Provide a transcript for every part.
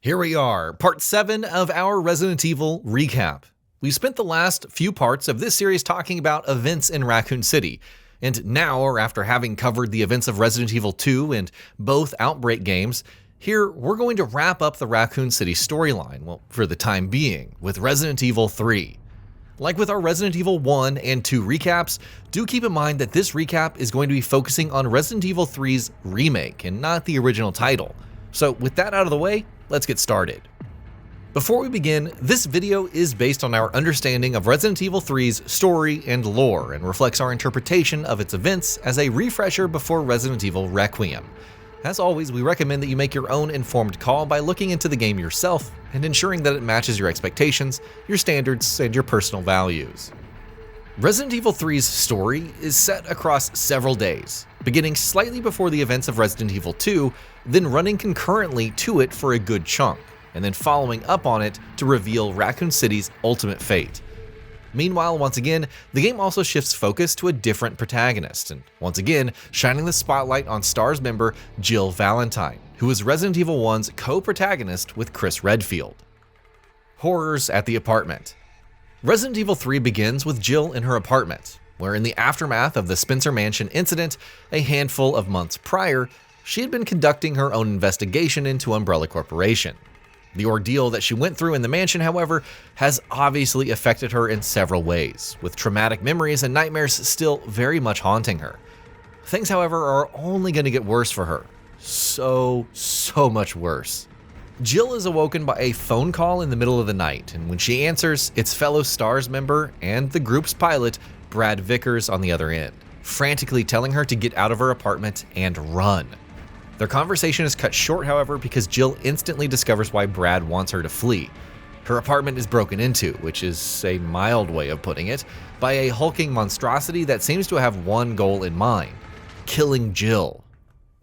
Here we are, part 7 of our Resident Evil recap. We spent the last few parts of this series talking about events in Raccoon City, and now, or after having covered the events of Resident Evil 2 and both Outbreak games, here we're going to wrap up the Raccoon City storyline, well, for the time being, with Resident Evil 3. Like with our Resident Evil 1 and 2 recaps, do keep in mind that this recap is going to be focusing on Resident Evil 3's remake and not the original title. So with that out of the way, let's get started. Before we begin, this video is based on our understanding of Resident Evil 3's story and lore and reflects our interpretation of its events as a refresher before Resident Evil Requiem. As always, we recommend that you make your own informed call by looking into the game yourself and ensuring that it matches your expectations, your standards, and your personal values. Resident Evil 3's story is set across several days, beginning slightly before the events of Resident Evil 2, then running concurrently to it for a good chunk, and then following up on it to reveal Raccoon City's ultimate fate. Meanwhile, once again, the game also shifts focus to a different protagonist, and once again, shining the spotlight on STAR's member Jill Valentine, who is Resident Evil 1's co-protagonist with Chris Redfield. Horrors at the apartment. Resident Evil 3 begins with Jill in her apartment, where in the aftermath of the Spencer Mansion incident a handful of months prior, she had been conducting her own investigation into Umbrella Corporation. The ordeal that she went through in the mansion, however, has obviously affected her in several ways, with traumatic memories and nightmares still very much haunting her. Things, however, are only going to get worse for her. So much worse. Jill is awoken by a phone call in the middle of the night, and when she answers, it's fellow STARS member and the group's pilot, Brad Vickers, on the other end, frantically telling her to get out of her apartment and run. Their conversation is cut short, however, because Jill instantly discovers why Brad wants her to flee. Her apartment is broken into, which is a mild way of putting it, by a hulking monstrosity that seems to have one goal in mind: killing Jill.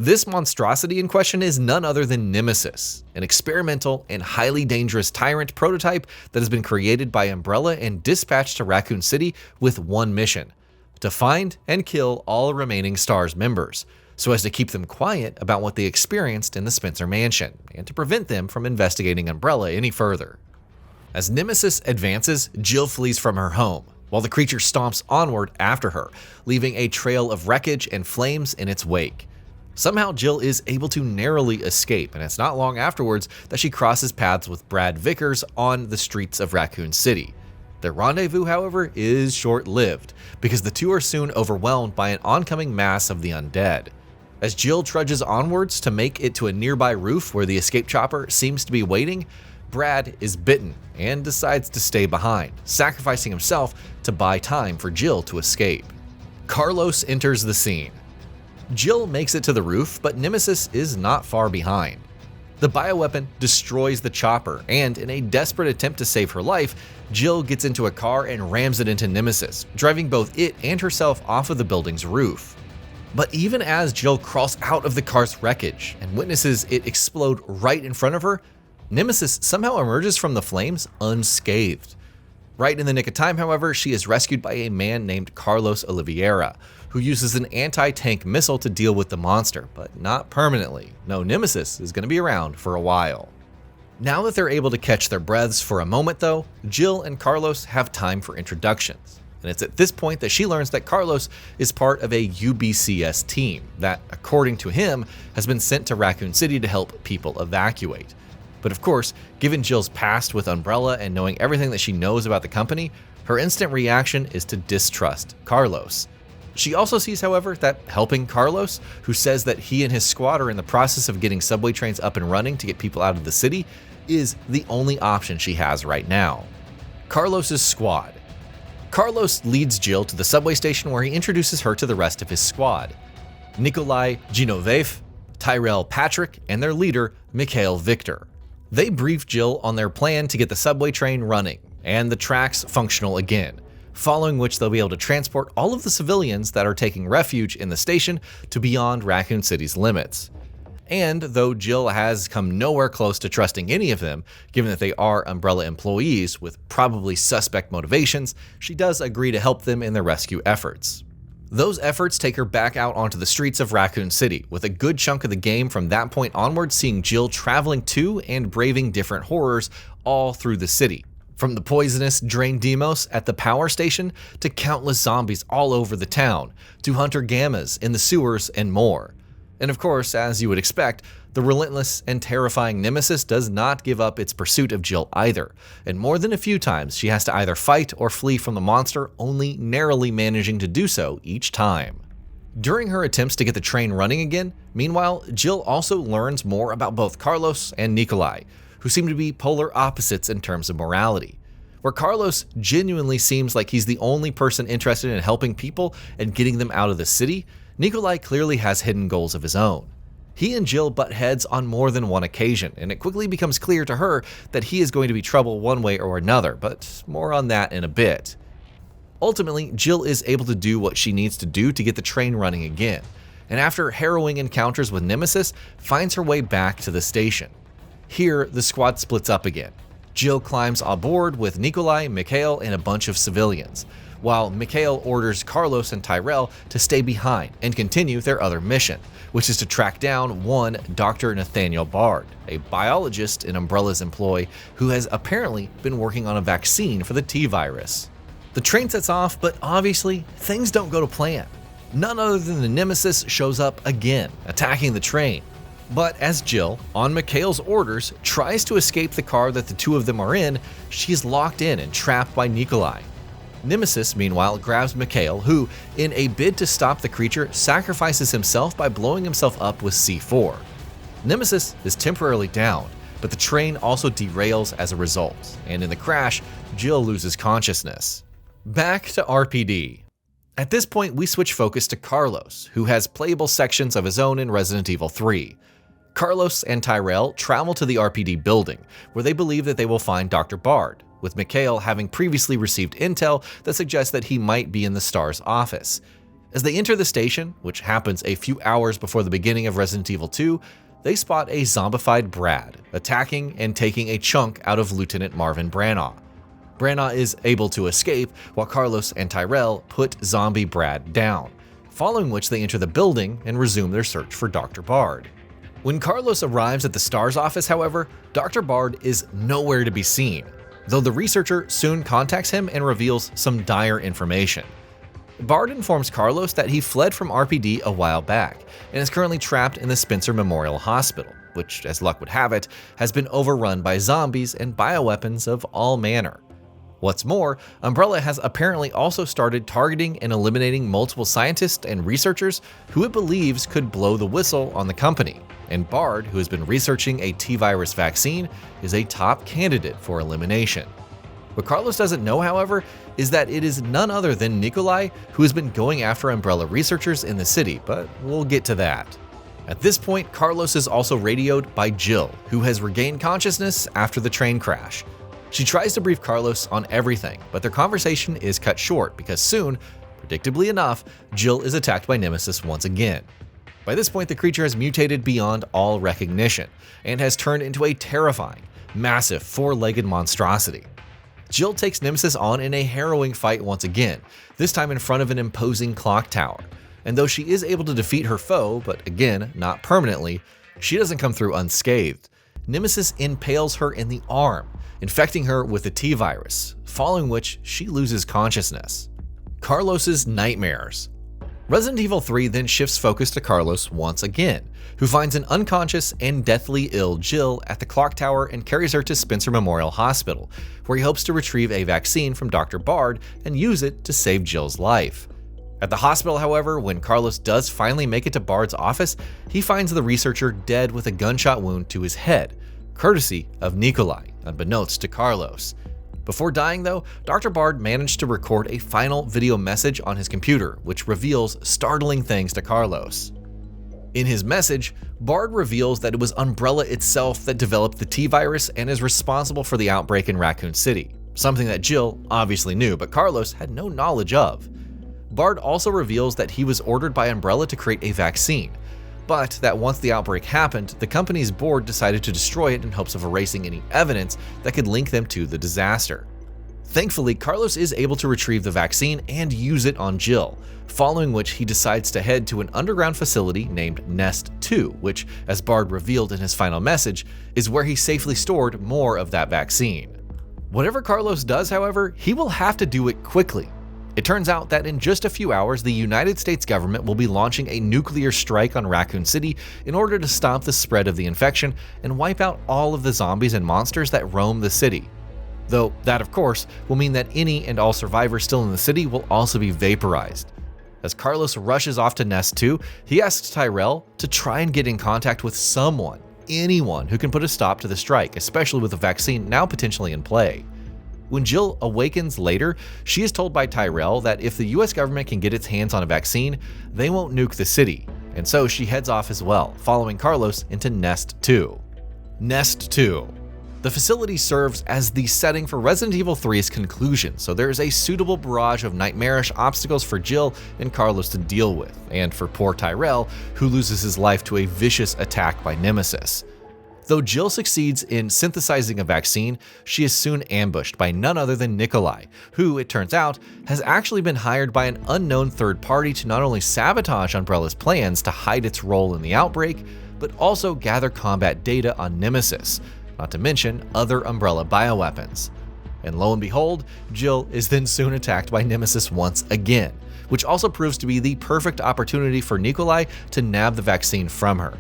This monstrosity in question is none other than Nemesis, an experimental and highly dangerous tyrant prototype that has been created by Umbrella and dispatched to Raccoon City with one mission: to find and kill all remaining STARS members, so as to keep them quiet about what they experienced in the Spencer Mansion, and to prevent them from investigating Umbrella any further. As Nemesis advances, Jill flees from her home, while the creature stomps onward after her, leaving a trail of wreckage and flames in its wake. Somehow Jill is able to narrowly escape, and it's not long afterwards that she crosses paths with Brad Vickers on the streets of Raccoon City. Their rendezvous, however, is short-lived, because the two are soon overwhelmed by an oncoming mass of the undead. As Jill trudges onwards to make it to a nearby roof where the escape chopper seems to be waiting, Brad is bitten and decides to stay behind, sacrificing himself to buy time for Jill to escape. Carlos enters the scene. Jill makes it to the roof, but Nemesis is not far behind. The bioweapon destroys the chopper, and in a desperate attempt to save her life, Jill gets into a car and rams it into Nemesis, driving both it and herself off of the building's roof. But even as Jill crawls out of the car's wreckage and witnesses it explode right in front of her, Nemesis somehow emerges from the flames unscathed. Right in the nick of time, however, she is rescued by a man named Carlos Oliveira, who uses an anti-tank missile to deal with the monster, but not permanently. No, Nemesis is going to be around for a while. Now that they're able to catch their breaths for a moment, though, Jill and Carlos have time for introductions. And it's at this point that she learns that Carlos is part of a UBCS team that, according to him, has been sent to Raccoon City to help people evacuate. But of course, given Jill's past with Umbrella and knowing everything that she knows about the company, her instant reaction is to distrust Carlos. She also sees, however, that helping Carlos, who says that he and his squad are in the process of getting subway trains up and running to get people out of the city, is the only option she has right now. Carlos's squad. Carlos leads Jill to the subway station where he introduces her to the rest of his squad: Nikolai Genovese, Tyrell Patrick, and their leader, Mikhail Victor. They brief Jill on their plan to get the subway train running and the tracks functional again, following which they'll be able to transport all of the civilians that are taking refuge in the station to beyond Raccoon City's limits. And though Jill has come nowhere close to trusting any of them, given that they are Umbrella employees with probably suspect motivations, she does agree to help them in their rescue efforts. Those efforts take her back out onto the streets of Raccoon City, with a good chunk of the game from that point onward seeing Jill traveling to and braving different horrors all through the city. From the poisonous Drain Demos at the power station, to countless zombies all over the town, to hunter gammas in the sewers and more. And of course, as you would expect, the relentless and terrifying Nemesis does not give up its pursuit of Jill either, and more than a few times she has to either fight or flee from the monster, only narrowly managing to do so each time. During her attempts to get the train running again, meanwhile, Jill also learns more about both Carlos and Nikolai, who seem to be polar opposites in terms of morality. Where Carlos genuinely seems like he's the only person interested in helping people and getting them out of the city, Nikolai clearly has hidden goals of his own. He and Jill butt heads on more than one occasion, and it quickly becomes clear to her that he is going to be trouble one way or another, but more on that in a bit. Ultimately, Jill is able to do what she needs to do to get the train running again, and after harrowing encounters with Nemesis, finds her way back to the station. Here, the squad splits up again. Jill climbs aboard with Nikolai, Mikhail, and a bunch of civilians, while Mikhail orders Carlos and Tyrell to stay behind and continue their other mission, which is to track down one Dr. Nathaniel Bard, a biologist in Umbrella's employ who has apparently been working on a vaccine for the T-virus. The train sets off, but obviously things don't go to plan. None other than the Nemesis shows up again, attacking the train. But as Jill, on Mikhail's orders, tries to escape the car that the two of them are in, she is locked in and trapped by Nikolai. Nemesis, meanwhile, grabs Mikhail, who, in a bid to stop the creature, sacrifices himself by blowing himself up with C4. Nemesis is temporarily downed, but the train also derails as a result, and in the crash, Jill loses consciousness. Back to RPD. At this point, we switch focus to Carlos, who has playable sections of his own in Resident Evil 3. Carlos and Tyrell travel to the RPD building, where they believe that they will find Dr. Bard, with Mikhail having previously received intel that suggests that he might be in the STAR's office. As they enter the station, which happens a few hours before the beginning of Resident Evil 2, they spot a zombified Brad, attacking and taking a chunk out of Lieutenant Marvin Branagh. Branagh is able to escape, while Carlos and Tyrell put zombie Brad down, following which they enter the building and resume their search for Dr. Bard. When Carlos arrives at the STAR's office, however, Dr. Bard is nowhere to be seen, though the researcher soon contacts him and reveals some dire information. Bard informs Carlos that he fled from RPD a while back and is currently trapped in the Spencer Memorial Hospital, which, as luck would have it, has been overrun by zombies and bioweapons of all manner. What's more, Umbrella has apparently also started targeting and eliminating multiple scientists and researchers who it believes could blow the whistle on the company, and Bard, who has been researching a T-virus vaccine, is a top candidate for elimination. What Carlos doesn't know, however, is that it is none other than Nikolai who has been going after Umbrella researchers in the city, but we'll get to that. At this point, Carlos is also radioed by Jill, who has regained consciousness after the train crash. She tries to brief Carlos on everything, but their conversation is cut short because soon, predictably enough, Jill is attacked by Nemesis once again. By this point, the creature has mutated beyond all recognition and has turned into a terrifying, massive four-legged monstrosity. Jill takes Nemesis on in a harrowing fight once again, this time in front of an imposing clock tower. And though she is able to defeat her foe, but again, not permanently, she doesn't come through unscathed. Nemesis impales her in the arm, infecting her with the T-virus, following which she loses consciousness. Carlos's nightmares. Resident Evil 3 then shifts focus to Carlos once again, who finds an unconscious and deathly ill Jill at the clock tower and carries her to Spencer Memorial Hospital, where he hopes to retrieve a vaccine from Dr. Bard and use it to save Jill's life. At the hospital, however, when Carlos does finally make it to Bard's office, he finds the researcher dead with a gunshot wound to his head, courtesy of Nikolai, unbeknownst to Carlos. Before dying though, Dr. Bard managed to record a final video message on his computer, which reveals startling things to Carlos. In his message, Bard reveals that it was Umbrella itself that developed the T-virus and is responsible for the outbreak in Raccoon City, something that Jill obviously knew, but Carlos had no knowledge of. Bard also reveals that he was ordered by Umbrella to create a vaccine, but that once the outbreak happened, the company's board decided to destroy it in hopes of erasing any evidence that could link them to the disaster. Thankfully, Carlos is able to retrieve the vaccine and use it on Jill, following which he decides to head to an underground facility named Nest 2, which, as Bard revealed in his final message, is where he safely stored more of that vaccine. Whatever Carlos does, however, he will have to do it quickly. It turns out that in just a few hours, the United States government will be launching a nuclear strike on Raccoon City in order to stop the spread of the infection and wipe out all of the zombies and monsters that roam the city. Though that, of course, will mean that any and all survivors still in the city will also be vaporized. As Carlos rushes off to Nest 2, he asks Tyrell to try and get in contact with someone, anyone who can put a stop to the strike, especially with the vaccine now potentially in play. When Jill awakens later, she is told by Tyrell that if the US government can get its hands on a vaccine, they won't nuke the city, and so she heads off as well, following Carlos into Nest 2. Nest 2. The facility serves as the setting for Resident Evil 3's conclusion, so there is a suitable barrage of nightmarish obstacles for Jill and Carlos to deal with, and for poor Tyrell, who loses his life to a vicious attack by Nemesis. Though Jill succeeds in synthesizing a vaccine, she is soon ambushed by none other than Nikolai, who, it turns out, has actually been hired by an unknown third party to not only sabotage Umbrella's plans to hide its role in the outbreak, but also gather combat data on Nemesis, not to mention other Umbrella bioweapons. And lo and behold, Jill is then soon attacked by Nemesis once again, which also proves to be the perfect opportunity for Nikolai to nab the vaccine from her.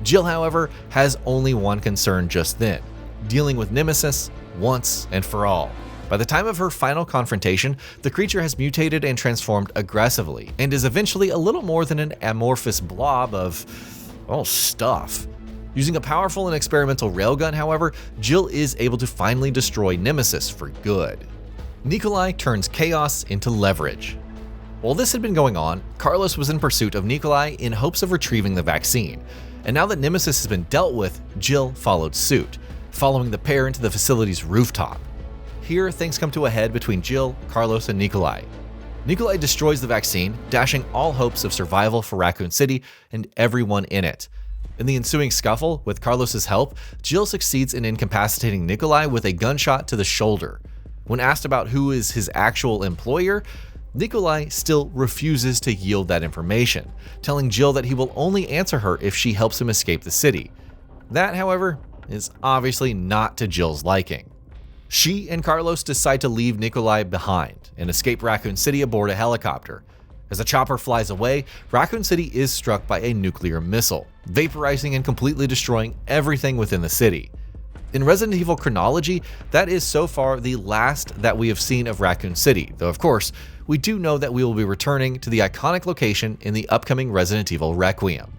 Jill, however, has only one concern just then: dealing with Nemesis once and for all. By the time of her final confrontation, the creature has mutated and transformed aggressively, and is eventually a little more than an amorphous blob of, stuff. Using a powerful and experimental railgun, however, Jill is able to finally destroy Nemesis for good. Nikolai turns chaos into leverage. While this had been going on, Carlos was in pursuit of Nikolai in hopes of retrieving the vaccine. And now that Nemesis has been dealt with, Jill followed suit, following the pair into the facility's rooftop. Here, things come to a head between Jill, Carlos, and Nikolai. Nikolai destroys the vaccine, dashing all hopes of survival for Raccoon City and everyone in it. In the ensuing scuffle, with Carlos's help, Jill succeeds in incapacitating Nikolai with a gunshot to the shoulder. When asked about who is his actual employer, Nikolai still refuses to yield that information, telling Jill that he will only answer her if she helps him escape the city. That, however, is obviously not to Jill's liking. She and Carlos decide to leave Nikolai behind and escape Raccoon City aboard a helicopter. As the chopper flies away, Raccoon City is struck by a nuclear missile, vaporizing and completely destroying everything within the city. In Resident Evil chronology, that is so far the last that we have seen of Raccoon City, though of course, we do know that we will be returning to the iconic location in the upcoming Resident Evil Requiem.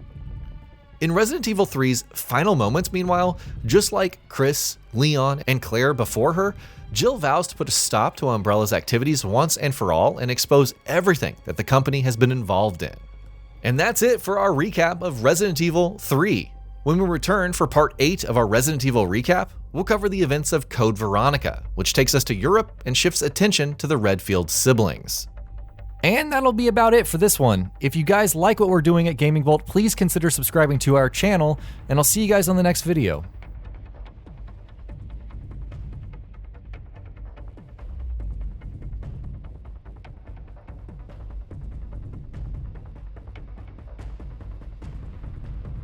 In Resident Evil 3's final moments, meanwhile, just like Chris, Leon, and Claire before her, Jill vows to put a stop to Umbrella's activities once and for all and expose everything that the company has been involved in. And that's it for our recap of Resident Evil 3. When we return for part 8 of our Resident Evil recap, we'll cover the events of Code Veronica, which takes us to Europe and shifts attention to the Redfield siblings. And that'll be about it for this one. If you guys like what we're doing at Gaming Vault, please consider subscribing to our channel, and I'll see you guys on the next video.